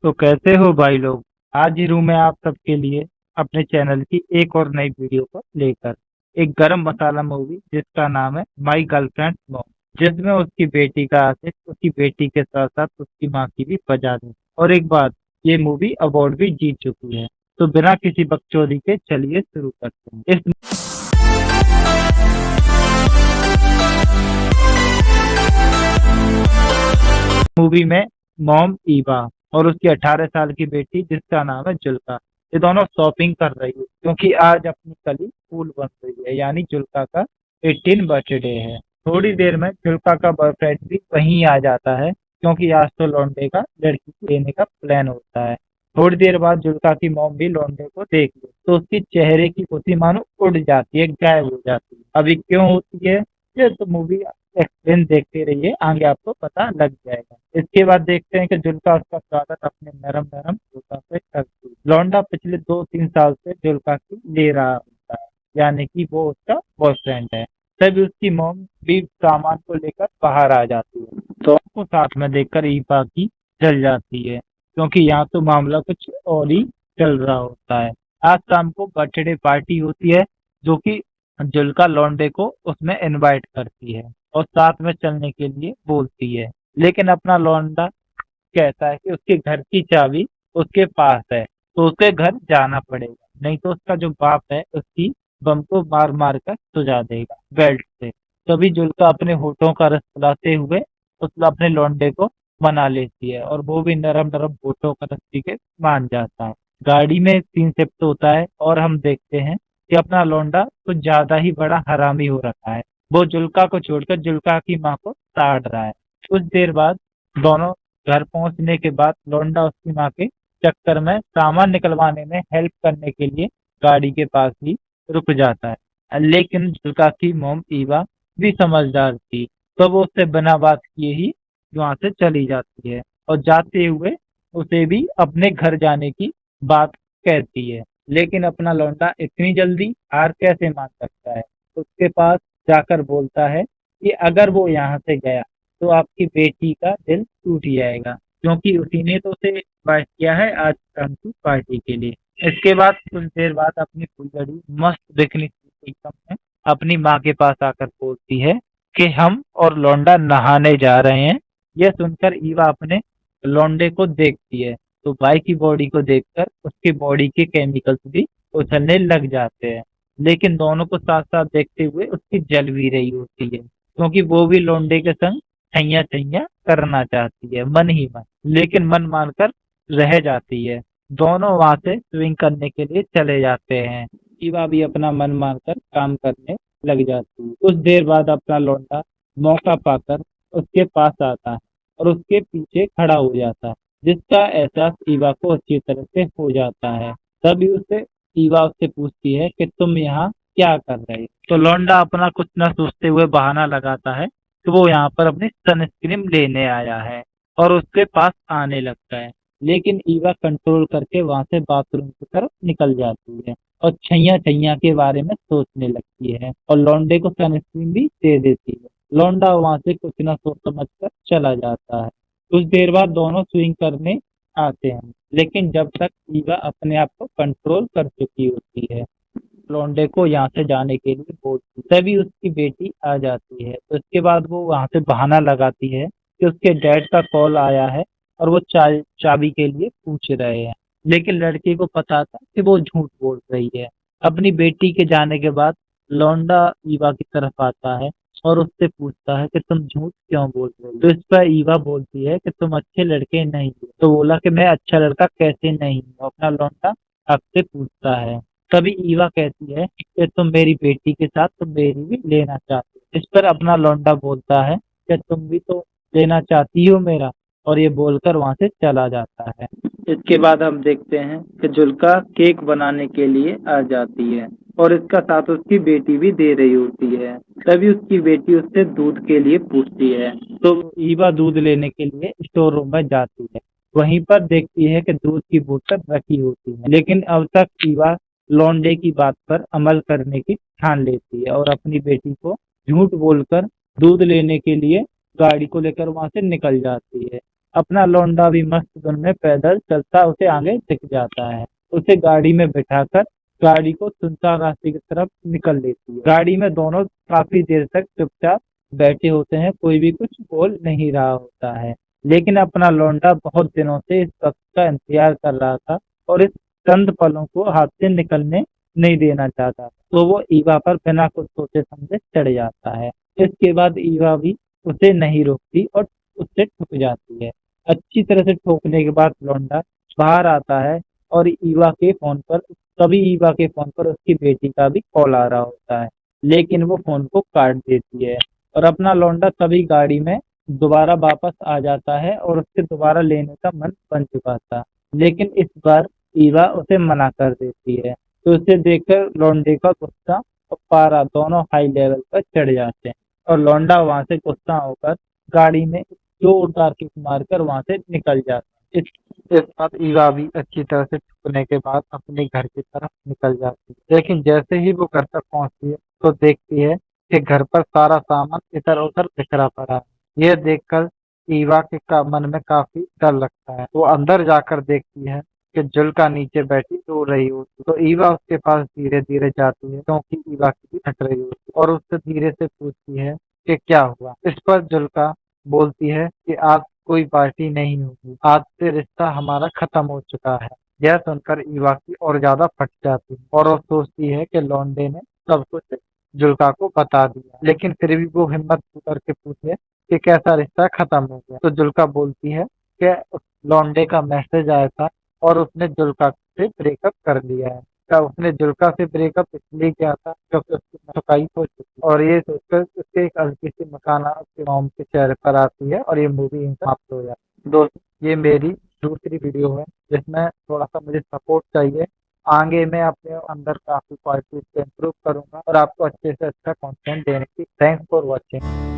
तो कैसे हो भाई लोग। आज ही रूम में आप सबके लिए अपने चैनल की एक और नई वीडियो को लेकर एक गरम मसाला मूवी जिसका नाम है माई गर्लफ्रेंड मॉम, जिसमें उसकी बेटी का आशिक उसकी बेटी के साथ साथ उसकी माँ की भी बजा दे। और एक बात, ये मूवी अवार्ड भी जीत चुकी है। तो बिना किसी बकचोदी के चलिए शुरू करते हैं। इस मूवी में मॉम ईवा और उसकी 18 साल की बेटी जिसका नाम है जुल्का, ये दोनों शॉपिंग कर रही है क्योंकि आज अपनी कली फूल बन रही है, यानी जुल्का का 18 बर्थडे है। थोड़ी देर में जुल्का का बॉयफ्रेंड भी वहीं आ जाता है क्योंकि आज तो लौंडे का लड़की को लेने का प्लान होता है। थोड़ी देर बाद जुल्का की मॉम भी लौंडे को देख ली तो उसकी चेहरे की खुशी मानो उड़ जाती है, गायब हो जाती है। अभी क्यों होती है ये तो मूवी एक्सप्लेन देखते रहिए, आगे आपको पता लग जाएगा। इसके बाद देखते हैं कि जुल्का उसका स्वागत अपने नरम नरम जुल्का से करती है। लौंडा पिछले 2-3 साल से जुल्का की ले रहा होता है, यानी कि वो उसका बॉयफ्रेंड है। तभी उसकी मॉम भी सामान को लेकर बाहर आ जाती है तो उसको साथ में देखकर ईपा की जल जाती है क्योंकि यहाँ तो मामला कुछ और ही चल रहा होता है। आज शाम को बर्थडे पार्टी होती है जो कि जुल्का लौंडे को उसमें इनवाइट करती है और साथ में चलने के लिए बोलती है। लेकिन अपना लौंडा कहता है कि उसके घर की चाबी उसके पास है तो उसके घर जाना पड़ेगा, नहीं तो उसका जो बाप है उसकी बम को मार मार कर सुझा देगा बेल्ट से। तभी जुल्का अपने होठों का रस चलाते हुए उस अपने लौंडे को मना लेती है और वो भी नरम नरम होठों का रस पी के मान जाता है। गाड़ी में सीन शिफ्ट होता है और हम देखते हैं कि अपना लौंडा कुछ ज्यादा ही बड़ा हरामी हो रखा है। वो जुल्का को छोड़कर जुल्का की माँ को ताड़ रहा है। कुछ देर बाद दोनों घर पहुंचने के बाद लौंडा उसकी माँ के चक्कर में सामान निकलवाने में हेल्प करने के लिए गाड़ी के पास ही रुक जाता है। लेकिन जुल्का की मोम ईवा भी समझदार थी तो वो उससे बिना बात किए ही वहां से चली जाती है और जाते हुए उसे भी अपने घर जाने की बात कहती है। लेकिन अपना लौंडा इतनी जल्दी हार कैसे मान सकता है, उसके पास जाकर बोलता है कि अगर वो यहाँ से गया तो आपकी बेटी का दिल टूट जाएगा क्योंकि उसी ने तो उसे इनवाइट किया है आज शाम की पार्टी के लिए। इसके बाद कुछ देर बाद अपनी फुलझड़ी मस्त दिखनी एकदम में अपनी माँ के पास आकर बोलती है कि हम और लौंडा नहाने जा रहे हैं। यह सुनकर ईवा अपने लौंडे को देखती है तो भाई की बॉडी को देखकर उसकी बॉडी के केमिकल्स भी उछलने लग जाते हैं। लेकिन दोनों को साथ साथ देखते हुए उसकी जल भी रही होती है क्योंकि वो भी लौंडे के संग छैया छैया करना चाहती है मन ही मन, लेकिन मन मानकर रह जाती है। दोनों वहां से स्विंग करने के लिए चले जाते हैं। ईवा भी अपना मन मानकर काम करने लग जाती है। कुछ देर बाद अपना लौंडा मौका पाकर उसके पास आता है और उसके पीछे खड़ा हो जाता है, जिसका एहसास ईवा को अच्छी तरह से हो जाता है। तभी उसे ईवा उससे पूछती है कि तुम यहाँ क्या कर रहे हो। तो लौंडा अपना कुछ न सोचते हुए बहाना लगाता है कि वो यहाँ पर अपनी सनस्क्रीन लेने आया है और उसके पास आने लगता है। लेकिन ईवा कंट्रोल करके वहां से बाथरूम की तरफ निकल जाती है और छैया छैया के बारे में सोचने लगती है और लौंडे को सनस्क्रीन भी दे देती है। लौंडा वहां से कुछ न सोच समझ कर चला जाता है। कुछ देर बाद दोनों स्विंग करने आते हैं, लेकिन जब तक ईवा अपने आप को कंट्रोल कर चुकी होती है लौंडे को यहाँ से जाने के लिए बोलती, तभी उसकी बेटी आ जाती है। तो इसके बाद वो वहां से बहाना लगाती है कि उसके डैड का कॉल आया है और वो चाबी के लिए पूछ रहे हैं। लेकिन लड़की को पता था कि वो झूठ बोल रही है। अपनी बेटी के जाने के बाद लौंडा ईवा की तरफ आता है और उससे पूछता है कि तुम झूठ क्यों बोल रहे हो। तो इस पर ईवा बोलती है कि तुम अच्छे लड़के नहीं हो। तो बोला कि मैं अच्छा लड़का कैसे नहीं हूँ, अपना लौंडा आपसे पूछता है। तभी ईवा कहती है कि तुम मेरी बेटी के साथ तुम मेरी भी लेना चाहती हो। इस पर अपना लौंडा बोलता है कि तुम भी तो लेना चाहती हो मेरा, और ये बोलकर वहां से चला जाता है। इसके बाद हम देखते हैं कि जुल्का केक बनाने के लिए आ जाती है और इसका साथ उसकी बेटी भी दे रही होती है। तभी उसकी बेटी उससे दूध के लिए पूछती है तो ईवा दूध लेने के लिए स्टोर रूम में जाती है। वहीं पर देखती है कि दूध की बोतल रखी होती है, लेकिन अब तक ईवा लौंडे की बात पर अमल करने की ठान लेती है और अपनी बेटी को झूठ बोलकर दूध लेने के लिए गाड़ी को लेकर वहां से निकल जाती है। अपना लौंडा भी मस्त धुन में पैदल चलता उसे आगे दिख जाता है। उसे गाड़ी में बिठाकर गाड़ी को सुनसान रास्ते की तरफ निकल लेती है। गाड़ी में दोनों काफी देर तक चुपचाप बैठे होते हैं, कोई भी कुछ बोल नहीं रहा होता है। लेकिन अपना लौंडा बहुत दिनों से इस वक्त का इंतजार कर रहा था और इस चंद पलों को हाथ से निकलने नहीं देना चाहता। तो वो ईवा पर बिना कुछ सोचे समझे चढ़ जाता है। इसके बाद ईवा भी उसे नहीं रोकती और उससे ठुक जाती है। अच्छी तरह से ठोकने के बाद लौंडा बाहर आता है और ईवा के फोन पर उसकी बेटी का भी कॉल आ रहा होता है। लेकिन वो फोन को काट देती है और अपना लौंडा तभी गाड़ी में दोबारा वापस आ जाता है और उससे दोबारा लेने का मन बन चुका था। लेकिन इस बार ईवा उसे मना कर देती है। तो उसे देखकर लौंडे का गुस्सा और पारा दोनों हाई लेवल पर चढ़ जाते हैं और लौंडा वहां से गुस्सा होकर गाड़ी में जोरदार किक मारकर वहां से निकल जाता है। इसके बाद ईवा भी अच्छी तरह से ठुकने के बाद अपने घर की तरफ निकल जाती है। लेकिन जैसे ही वो घर तक पहुंचती है तो देखती है कि घर पर सारा सामान इधर उधर बिखरा पड़ा है। यह देखकर ईवा के मन में काफी डर लगता है। वो अंदर जाकर देखती है कि जुल्का नीचे बैठी रो रही होती। तो ईवा उसके पास धीरे धीरे जाती है क्योंकि ईवा की भी हट रही होती और उससे धीरे से पूछती है कि क्या हुआ। इस पर जुल्का बोलती है कि आज कोई पार्टी नहीं होगी, आज से रिश्ता हमारा खत्म हो चुका है। यह सुनकर ईवा की और ज्यादा फट जाती है और वो सोचती है कि लौंडे ने सब कुछ जुल्का को बता दिया। लेकिन फिर भी वो हिम्मत करके पूछे कि कैसा रिश्ता खत्म हो गया। तो जुल्का बोलती है कि उस लौंडे का मैसेज आया था और उसने जुल्का से ब्रेकअप कर लिया है। क्या उसने जुल्का से ब्रेकअप इसलिए किया था क्योंकि उसकी थकाई हो चुकी और ये सोचकर उसके एक हल्की सी मकाना उसके मॉम के चेहरे पर आती है और ये मूवी समाप्त हो जाती है। दोस्त, ये मेरी दूसरी वीडियो है जिसमें थोड़ा सा मुझे सपोर्ट चाहिए। आगे मैं अपने अंदर काफी क्वालिटीज को इम्प्रूव करूंगा और आपको अच्छे से अच्छा कंटेंट देने की। Thanks for watching.